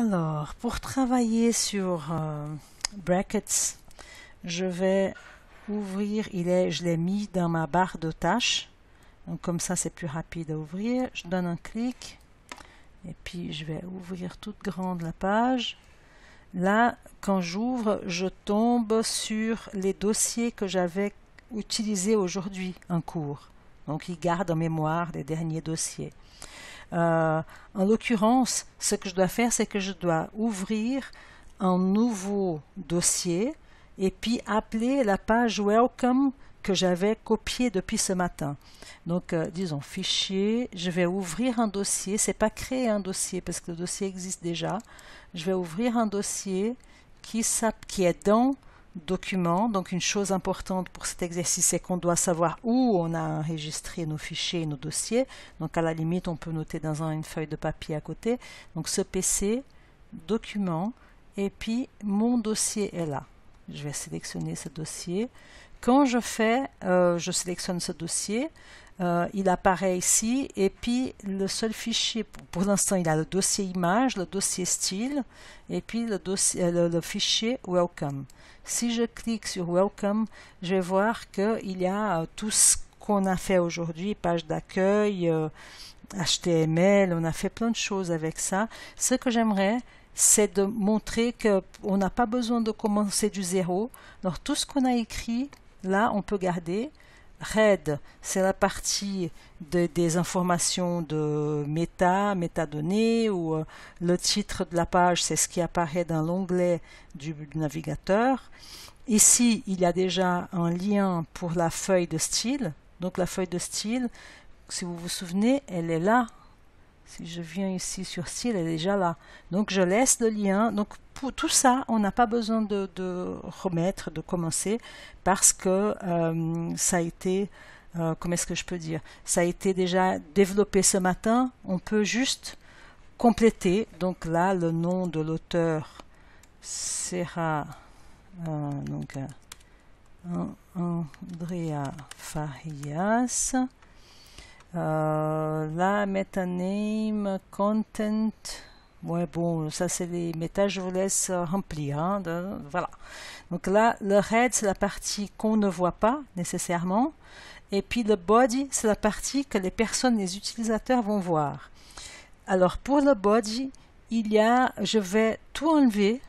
Alors, pour travailler sur Brackets, je vais ouvrir, je l'ai mis dans ma barre de tâches. Donc comme ça, c'est plus rapide à ouvrir. Je donne un clic et puis je vais ouvrir toute grande la page. Là, quand j'ouvre, je tombe sur les dossiers que j'avais utilisés aujourd'hui en cours. Donc, il garde en mémoire les derniers dossiers. En l'occurrence, ce que je dois faire, c'est que je dois ouvrir un nouveau dossier et puis appeler la page Welcome que j'avais copiée depuis ce matin. Donc, disons fichier, je vais ouvrir un dossier. C'est pas créer un dossier parce que le dossier existe déjà. Je vais ouvrir un dossier qui est dans document. Donc, une chose importante pour cet exercice, c'est qu'on doit savoir où on a enregistré nos fichiers et nos dossiers. Donc, à la limite, on peut noter dans une feuille de papier à côté. Donc, ce PC, document, et puis mon dossier est là. Je vais sélectionner ce dossier. Quand je sélectionne ce dossier, il apparaît ici, et puis le seul fichier, pour l'instant, il a le dossier image, le dossier style, et puis le fichier welcome. Si je clique sur welcome, je vais voir qu'il y a tout ce qu'on a fait aujourd'hui, page d'accueil, HTML, on a fait plein de choses avec ça. Ce que j'aimerais, c'est de montrer qu'on n'a pas besoin de commencer du zéro. Alors tout ce qu'on a écrit, là, on peut garder. Head, c'est la partie des informations de métadonnées, ou le titre de la page, c'est ce qui apparaît dans l'onglet du navigateur. Ici, il y a déjà un lien pour la feuille de style. Donc la feuille de style, si vous vous souvenez, elle est là. Si je viens ici sur style, elle est déjà là. Donc je laisse le lien. Donc pour tout ça, on n'a pas besoin de remettre, de commencer, parce que ça a été, comment est-ce que je peux dire, ça a été déjà développé ce matin. On peut juste compléter. Donc là, le nom de l'auteur sera donc Andrea Farias. Là, metaname, content, ouais, bon, ça c'est les méta, je vous laisse remplir, hein, voilà. Donc là, le head, c'est la partie qu'on ne voit pas nécessairement, et puis le body, c'est la partie que les personnes, les utilisateurs vont voir. Alors pour le body, je vais tout enlever,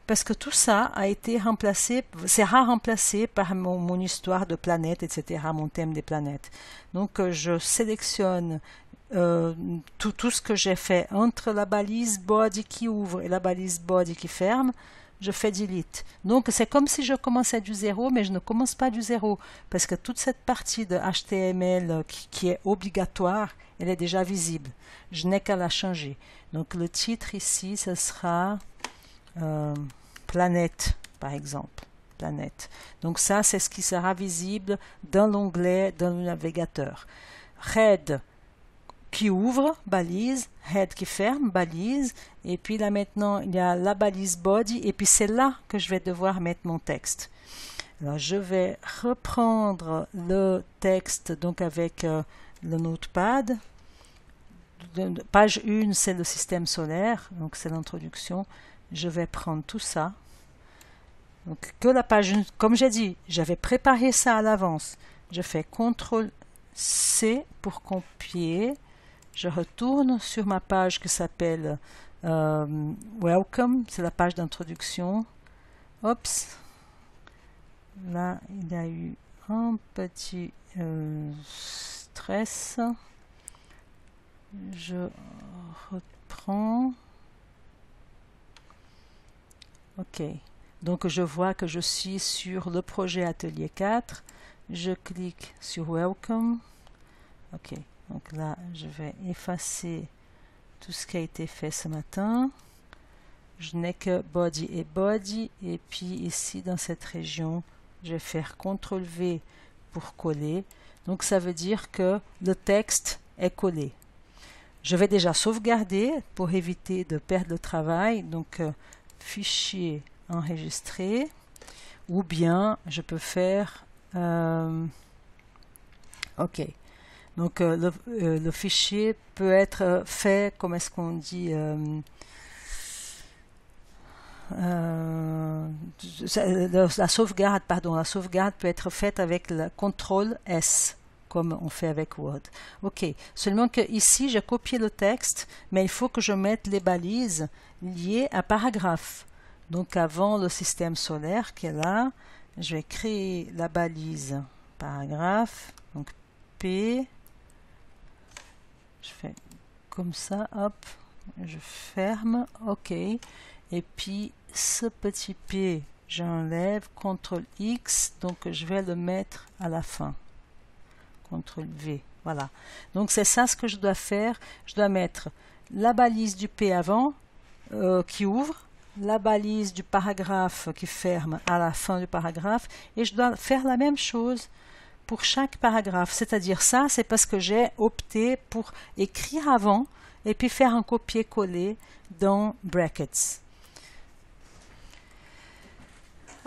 parce que tout ça a été remplacé, sera remplacé par mon histoire de planète, etc., mon thème des planètes. Donc je sélectionne tout ce que j'ai fait entre la balise body qui ouvre et la balise body qui ferme, je fais delete. Donc c'est comme si je commençais du zéro, mais je ne commence pas du zéro, parce que toute cette partie de HTML qui est obligatoire, elle est déjà visible. Je n'ai qu'à la changer. Donc le titre ici, ce sera planète, par exemple. Planète. Donc ça, c'est ce qui sera visible dans l'onglet, dans le navigateur. Head qui ouvre, balise. Head qui ferme, balise. Et puis là maintenant, il y a la balise body. Et puis c'est là que je vais devoir mettre mon texte. Alors je vais reprendre le texte donc avec le notepad. Page 1, c'est le système solaire. Donc c'est l'introduction. Je vais prendre tout ça. Donc, que la page, comme j'ai dit, j'avais préparé ça à l'avance. Je fais CTRL-C pour copier. Je retourne sur ma page qui s'appelle Welcome. C'est la page d'introduction. Oups. Là, il y a eu un petit stress. Je reprends. OK. Donc, je vois que je suis sur le projet Atelier 4. Je clique sur Welcome. OK. Donc là, je vais effacer tout ce qui a été fait ce matin. Je n'ai que Body et Body. Et puis ici, dans cette région, je vais faire CTRL-V pour coller. Donc, ça veut dire que le texte est collé. Je vais déjà sauvegarder pour éviter de perdre le travail. Donc, fichier enregistré, ou bien je peux faire OK. Donc le fichier peut être fait, comment est-ce qu'on dit, la sauvegarde, pardon, la sauvegarde peut être faite avec le CTRL S, comme on fait avec Word. Ok, seulement que ici j'ai copié le texte, mais il faut que je mette les balises liées à paragraphe. Donc avant le système solaire qui est là, je vais créer la balise paragraphe, donc P, je fais comme ça, hop, je ferme, ok, et puis ce petit P, j'enlève, CTRL X, donc je vais le mettre à la fin, CTRL V, voilà. Donc c'est ça ce que je dois faire, je dois mettre la balise du P avant, qui ouvre, la balise du paragraphe qui ferme à la fin du paragraphe, et je dois faire la même chose pour chaque paragraphe, c'est-à-dire ça, c'est parce que j'ai opté pour écrire avant et puis faire un copier-coller dans Brackets.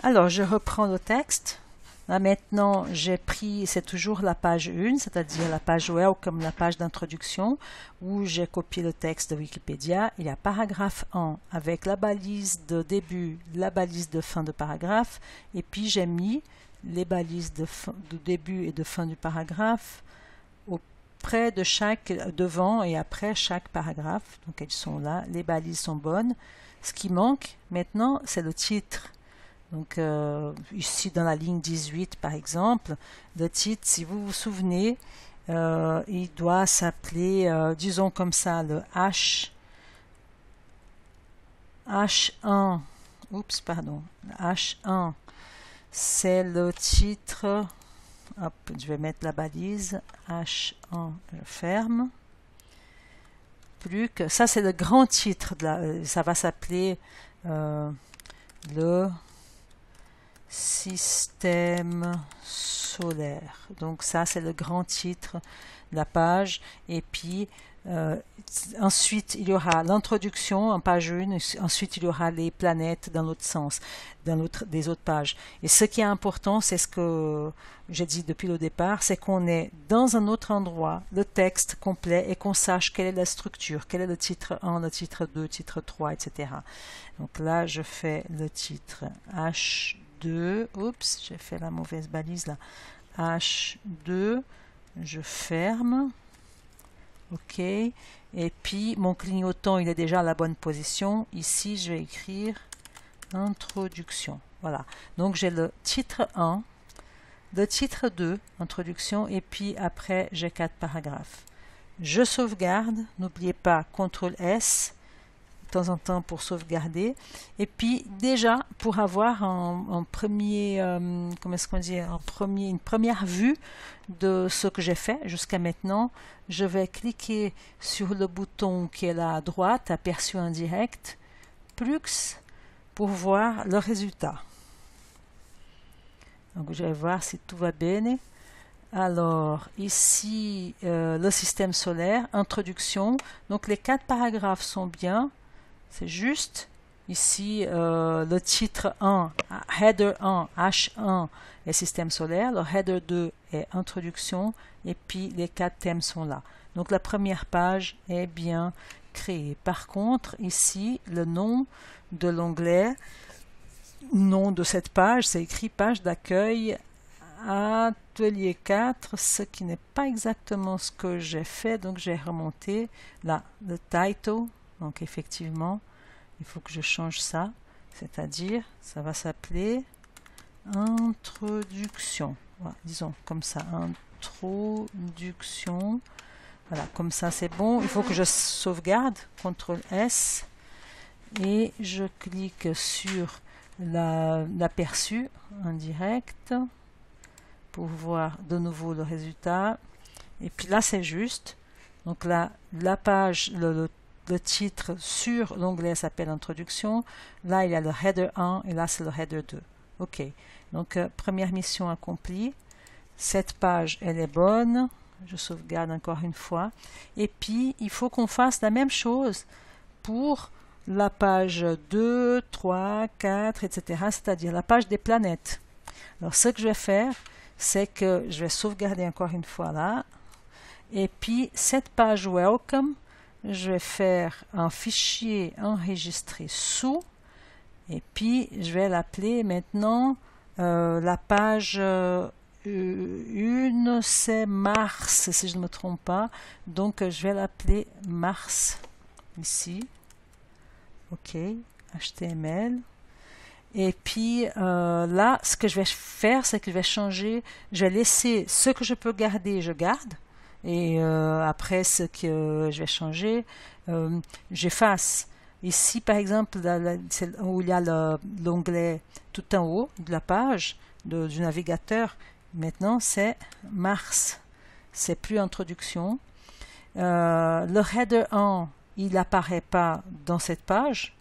Alors, je reprends le texte. Là maintenant, j'ai pris, c'est toujours la page 1, c'est-à-dire la page web comme la page d'introduction, où j'ai copié le texte de Wikipédia. Il y a paragraphe 1 avec la balise de début, la balise de fin de paragraphe, et puis j'ai mis les balises de début et de fin du paragraphe auprès de chaque, devant et après chaque paragraphe. Donc elles sont là, les balises sont bonnes. Ce qui manque maintenant, c'est le titre. Donc ici dans la ligne 18 par exemple, le titre, si vous vous souvenez, il doit s'appeler, disons comme ça, le H1, oups, pardon, H1, c'est le titre, hop, je vais mettre la balise, H1, je ferme, plus que, ça c'est le grand titre, ça va s'appeler le système solaire. Donc ça c'est le grand titre de la page, et puis ensuite il y aura l'introduction en page 1, ensuite il y aura les planètes dans l'autre sens, dans des autres pages. Et ce qui est important, c'est ce que j'ai dit depuis le départ, c'est qu'on est dans un autre endroit, le texte complet, et qu'on sache quelle est la structure, quel est le titre 1, le titre 2, titre 3, etc. Donc là je fais le titre H2, oups, j'ai fait la mauvaise balise là, H2, je ferme, ok, et puis mon clignotant il est déjà à la bonne position, ici je vais écrire introduction, voilà, donc j'ai le titre 1, le titre 2, introduction, et puis après j'ai 4 paragraphes. Je sauvegarde, n'oubliez pas CTRL S, de temps en temps pour sauvegarder, et puis déjà pour avoir un premier, comment est-ce qu'on dit, une première vue de ce que j'ai fait jusqu'à maintenant, je vais cliquer sur le bouton qui est là à droite, aperçu en direct, plus pour voir le résultat. Donc je vais voir si tout va bien. Alors ici le système solaire, introduction, donc les 4 paragraphes sont bien. C'est juste ici le titre 1, header 1, H1 est système solaire, le header 2 est introduction, et puis les 4 thèmes sont là. Donc la première page est bien créée. Par contre, ici, le nom de l'onglet, nom de cette page, c'est écrit page d'accueil Atelier 4, ce qui n'est pas exactement ce que j'ai fait, donc j'ai remonté là, le title. Donc effectivement, il faut que je change ça, c'est-à-dire, ça va s'appeler introduction. Voilà, disons comme ça, introduction. Voilà, comme ça c'est bon. Il faut que je sauvegarde, CTRL S, et je clique sur l'aperçu en direct pour voir de nouveau le résultat. Et puis là c'est juste. Donc là, la page, le titre sur l'onglet s'appelle introduction, là il y a le header 1 et là c'est le header 2. Ok, donc première mission accomplie, cette page elle est bonne, je sauvegarde encore une fois, et puis il faut qu'on fasse la même chose pour la page 2, 3, 4, etc., c'est-à-dire la page des planètes. Alors ce que je vais faire, c'est que je vais sauvegarder encore une fois là, et puis cette page welcome, je vais faire un fichier enregistré sous, Et puis, je vais l'appeler maintenant la page 1, c'est mars, si je ne me trompe pas. Donc, je vais l'appeler mars, ici. OK, HTML. Et puis, là, ce que je vais faire, c'est que je vais changer, je vais laisser ce que je peux garder, je garde. Et après, ce que je vais changer, j'efface. Ici, par exemple, où il y a l'onglet tout en haut de la page du navigateur, maintenant c'est Mars. C'est plus introduction. Le header 1, il n'apparaît pas dans cette page.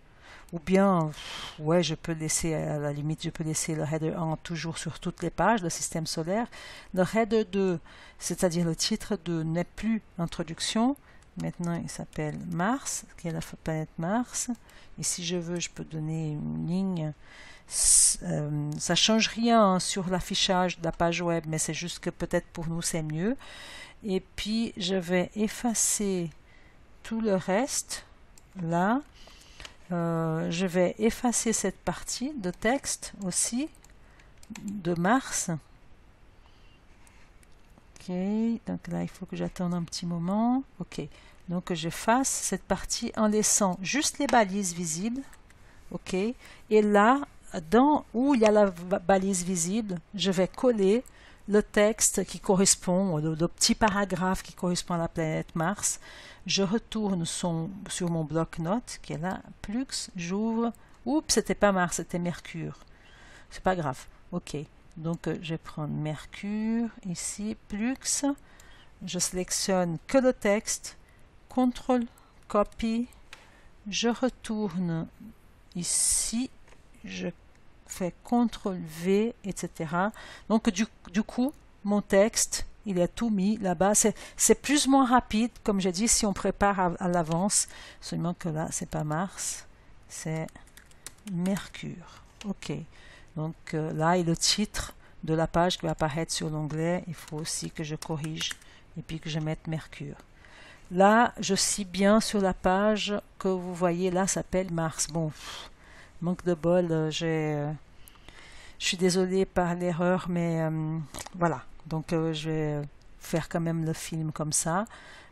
Ou bien, ouais, je peux laisser, à la limite, je peux laisser le header 1 toujours sur toutes les pages, le système solaire. Le header 2, c'est-à-dire le titre 2, n'est plus introduction. Maintenant, il s'appelle Mars, qui est la planète Mars. Et si je veux, je peux donner une ligne. Ça ne change rien sur l'affichage de la page web, mais c'est juste que peut-être pour nous, c'est mieux. Et puis, je vais effacer tout le reste, là. Je vais effacer cette partie de texte aussi, de Mars. Ok, donc là, il faut que j'attende un petit moment. Ok, donc j'efface cette partie en laissant juste les balises visibles. Ok, et là, où il y a la balise visible, je vais coller le texte qui correspond, le petit paragraphe qui correspond à la planète Mars. Je retourne sur mon bloc-notes qui est là, Plux, j'ouvre. Oups, c'était pas Mars, c'était Mercure. C'est pas grave. Ok, donc je vais prendre Mercure, ici, Plux. Je sélectionne que le texte, CTRL, copie. Je retourne ici, je fais CTRL V, etc. Donc du coup, mon texte, il est tout mis là-bas. C'est plus ou moins rapide, comme j'ai dit, si on prépare à l'avance. Seulement que là, c'est pas Mars, c'est Mercure. OK. Donc là, et le titre de la page qui va apparaître sur l'onglet, il faut aussi que je corrige et puis que je mette Mercure. Là, je suis bien sur la page que vous voyez là, s'appelle Mars. Bon, manque de bol, je suis désolée par l'erreur, mais voilà. Donc, je vais faire quand même le film comme ça.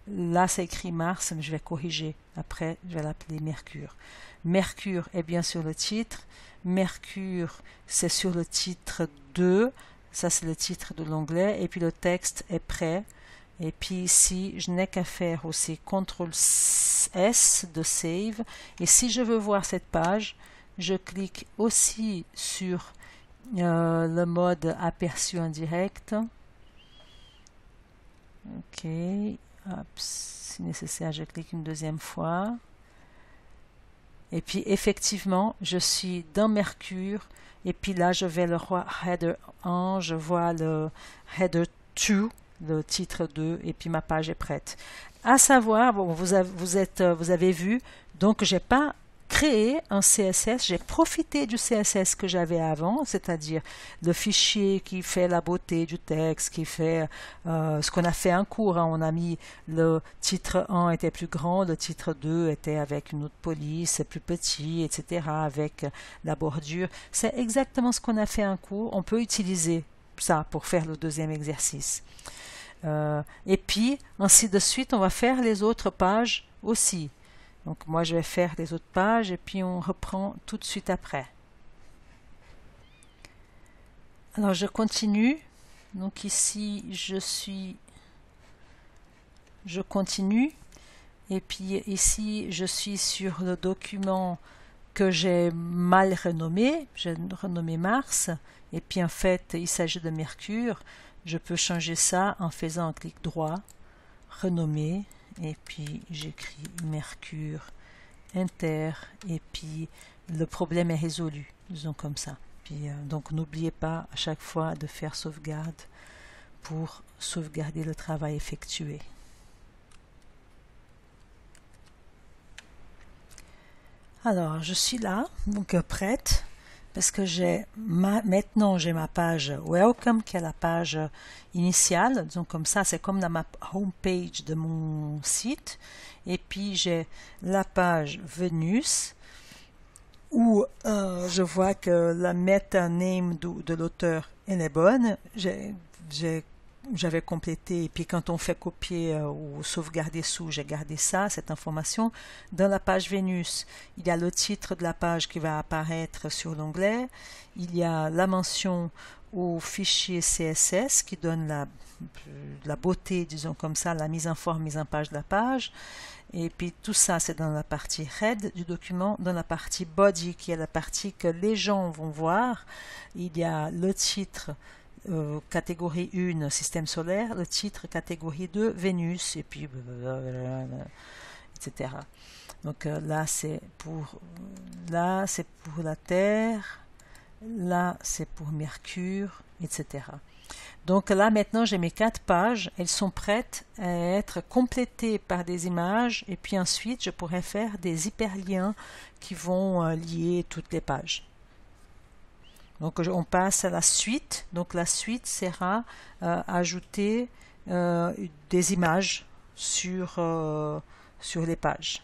Là, c'est écrit Mars, mais je vais corriger. Après, je vais l'appeler Mercure. Mercure est bien sur le titre. Mercure, c'est sur le titre 2. Ça, c'est le titre de l'onglet. Et puis, le texte est prêt. Et puis ici, je n'ai qu'à faire aussi CTRL S de Save. Et si je veux voir cette page, je clique aussi sur le mode aperçu indirect. Ok, hop, si nécessaire, je clique une deuxième fois. Et puis effectivement, je suis dans Mercure. Et puis là, je vais le header 1, je vois le header 2, le titre 2, et puis ma page est prête. À savoir, bon, vous avez vu, donc j'ai pas créé un CSS, j'ai profité du CSS que j'avais avant, c'est-à-dire le fichier qui fait la beauté du texte, qui fait ce qu'on a fait en cours, hein. On a mis le titre 1 était plus grand, le titre 2 était avec une autre police, plus petit, etc., avec la bordure. C'est exactement ce qu'on a fait en cours, on peut utiliser ça pour faire le deuxième exercice. Et puis, ainsi de suite, on va faire les autres pages aussi. Donc moi je vais faire les autres pages et puis on reprend tout de suite après. Alors je continue. Donc ici je continue. Et puis ici je suis sur le document que j'ai mal renommé. J'ai renommé Mars. Et puis en fait il s'agit de Mercure. Je peux changer ça en faisant un clic droit, renommer. Et puis j'écris Mercure, Enter, et puis le problème est résolu, disons comme ça. Puis, donc n'oubliez pas à chaque fois de faire sauvegarde pour sauvegarder le travail effectué. Alors je suis là, donc prête. Parce que maintenant j'ai ma page Welcome qui est la page initiale, donc comme ça c'est comme dans ma home page de mon site, et puis j'ai la page Venus où je vois que la meta name de l'auteur elle est bonne. J'avais complété, et puis quand on fait copier ou sauvegarder sous, j'ai gardé ça, cette information. Dans la page Vénus, il y a le titre de la page qui va apparaître sur l'onglet, il y a la mention au fichier CSS qui donne la beauté, disons comme ça, la mise en forme, mise en page de la page. Et puis tout ça, c'est dans la partie head du document. Dans la partie body, qui est la partie que les gens vont voir, il y a le titre catégorie 1 système solaire, le titre catégorie 2 Vénus, et puis etc. Donc là c'est pour la Terre, là c'est pour Mercure, etc. Donc là maintenant j'ai mes 4 pages, elles sont prêtes à être complétées par des images, et puis ensuite je pourrais faire des hyperliens qui vont lier toutes les pages. Donc on passe à la suite. Donc la suite sera ajouter des images sur les pages.